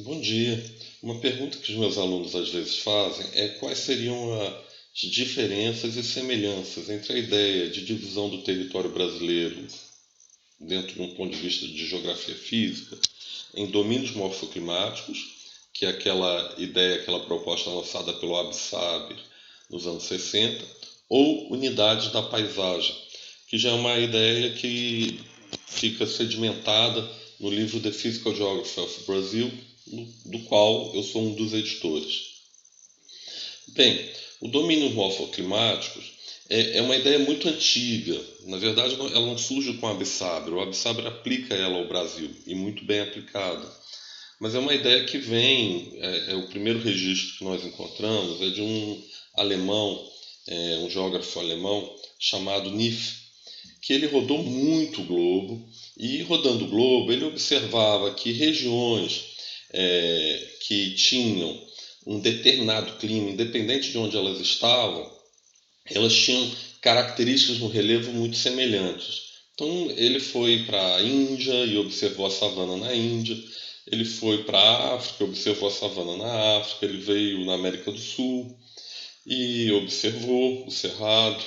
Bom dia. Uma pergunta que os meus alunos às vezes fazem é quais seriam as diferenças e semelhanças entre a ideia de divisão do território brasileiro dentro de um ponto de vista de geografia física em domínios morfoclimáticos, que é aquela ideia, aquela proposta lançada pelo Absaber nos anos 60, ou unidades da paisagem, que já é uma ideia que fica sedimentada no livro The Physical Geography of Brazil, do qual eu sou um dos editores. Bem, o domínio morfoclimáticos é uma ideia muito antiga. Na verdade, ela não surge com o Absaber. O Absaber aplica ela ao Brasil, e muito bem aplicada. Mas é uma ideia que vem, o primeiro registro que nós encontramos é de um alemão, um geógrafo alemão chamado Neff, que ele rodou muito o globo, e rodando o globo ele observava que regiões que tinham um determinado clima, independente de onde elas estavam, elas tinham características no relevo muito semelhantes. Então ele foi para a Índia e observou a savana na Índia, ele foi para a África, observou a savana na África, ele veio na América do Sul e observou o cerrado.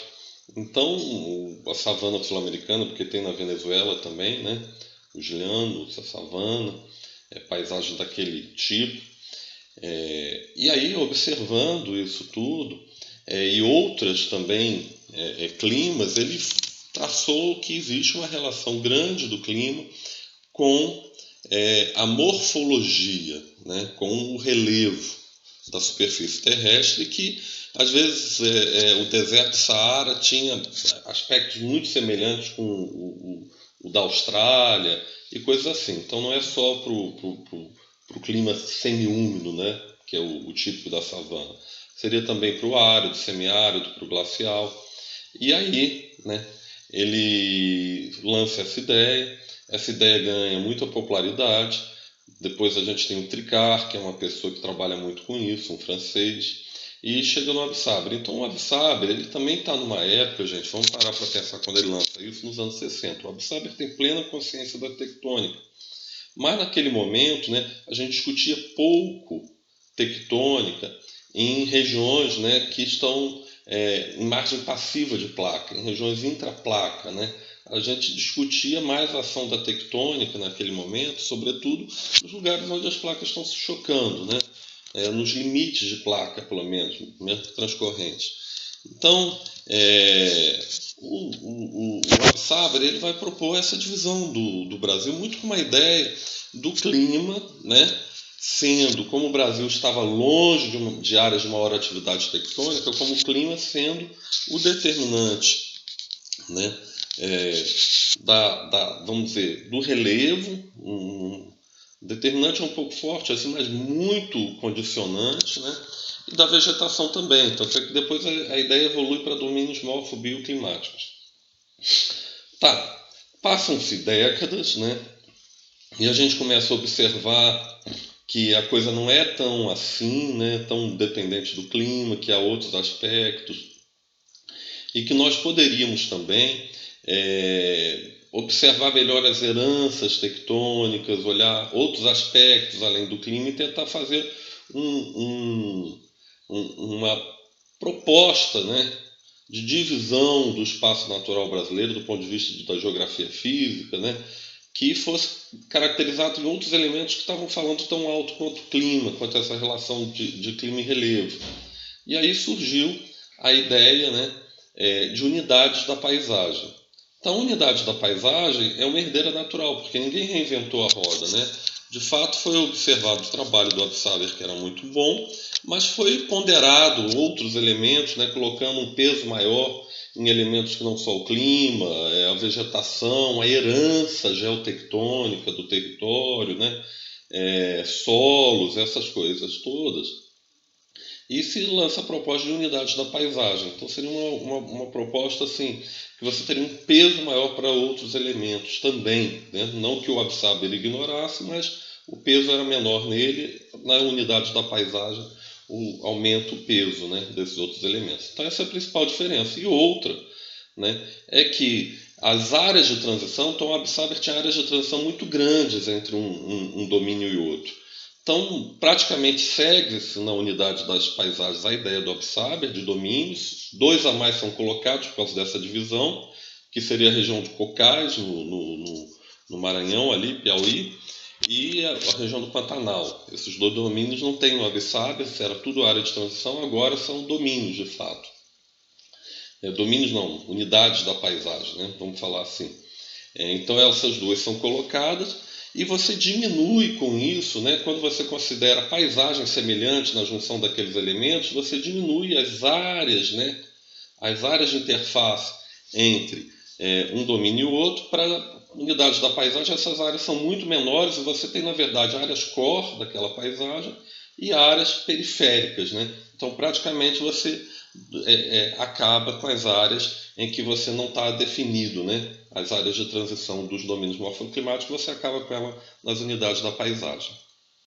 Então, a savana sul-americana, porque tem na Venezuela também, né? Os llanos, a savana, paisagem daquele tipo. E aí, observando isso tudo, e outras também climas, ele traçou que existe uma relação grande do clima com a morfologia, né? Com o relevo da superfície terrestre, que às vezes o deserto do Saara tinha aspectos muito semelhantes com o da Austrália e coisas assim. Então não é só para o clima semiúmido, né, que é o típico da savana. Seria também para o árido, semiárido, para o glacial. E aí, né, ele lança essa ideia ganha muita popularidade. Depois a gente tem o Tricard, que é uma pessoa que trabalha muito com isso, um francês, e chega no Absaber. Então o Absaber, ele também está numa época, gente, vamos parar para pensar quando ele lança isso, nos anos 60. O Absaber tem plena consciência da tectônica. Mas naquele momento, né, a gente discutia pouco tectônica em regiões, né, que estão em margem passiva de placa, em regiões intraplaca, né? A gente discutia mais a ação da tectônica naquele momento, sobretudo nos lugares onde as placas estão se chocando, né? Nos limites de placa, pelo menos, mesmo transcorrentes. Então, o Absaber ele vai propor essa divisão do Brasil muito com uma ideia do clima, né? Sendo como o Brasil estava longe de áreas de maior atividade tectônica, como o clima sendo o determinante, né? Vamos dizer, do relevo, determinante é um pouco forte, assim, mas muito condicionante, né? E da vegetação também. Tanto é que depois a ideia evolui para domínios morfobioclimáticos. Tá, passam-se décadas, né? E a gente começa a observar que a coisa não é tão assim, né? Tão dependente do clima, que há outros aspectos. E que nós poderíamos também observar melhor as heranças tectônicas, olhar outros aspectos além do clima e tentar fazer uma proposta, né, de divisão do espaço natural brasileiro do ponto de vista da geografia física, né, que fosse caracterizado em outros elementos que estavam falando tão alto quanto o clima, quanto essa relação de clima e relevo. E aí surgiu a ideia, né, de unidades da paisagem. Então, a unidade da paisagem é uma herdeira natural, porque ninguém reinventou a roda, né? De fato, foi observado o trabalho do Absaber, que era muito bom, mas foi ponderado outros elementos, né, colocando um peso maior em elementos que não só o clima, a vegetação, a herança geotectônica do território, né, solos, essas coisas todas. E se lança a proposta de unidade da paisagem. Então seria uma proposta assim, que você teria um peso maior para outros elementos também. Né? Não que o Absaber ignorasse, mas o peso era menor nele. Na unidade da paisagem aumenta o peso, né, desses outros elementos. Então essa é a principal diferença. E outra, né, é que as áreas de transição, então o Absaber tinha áreas de transição muito grandes entre um domínio e outro. Então, praticamente segue-se na unidade das paisagens a ideia do Absaber, de domínios. 2 a mais são colocados por causa dessa divisão, que seria a região de Cocais, no Maranhão, ali, Piauí, e a região do Pantanal. Esses 2 domínios não têm o Absaber, era tudo área de transição, agora são domínios de fato. Domínios não, unidades da paisagem, né? Vamos falar assim. Então essas 2 são colocadas e você diminui com isso, né? Quando você considera paisagem semelhante na junção daqueles elementos, você diminui as áreas, né? As áreas de interface entre um domínio e o outro. Para unidades da paisagem, essas áreas são muito menores e você tem, na verdade, áreas core daquela paisagem e áreas periféricas, né? Então, praticamente, você acaba com as áreas em que você não está definido, né? As áreas de transição dos domínios morfoclimáticos, você acaba com ela nas unidades da paisagem.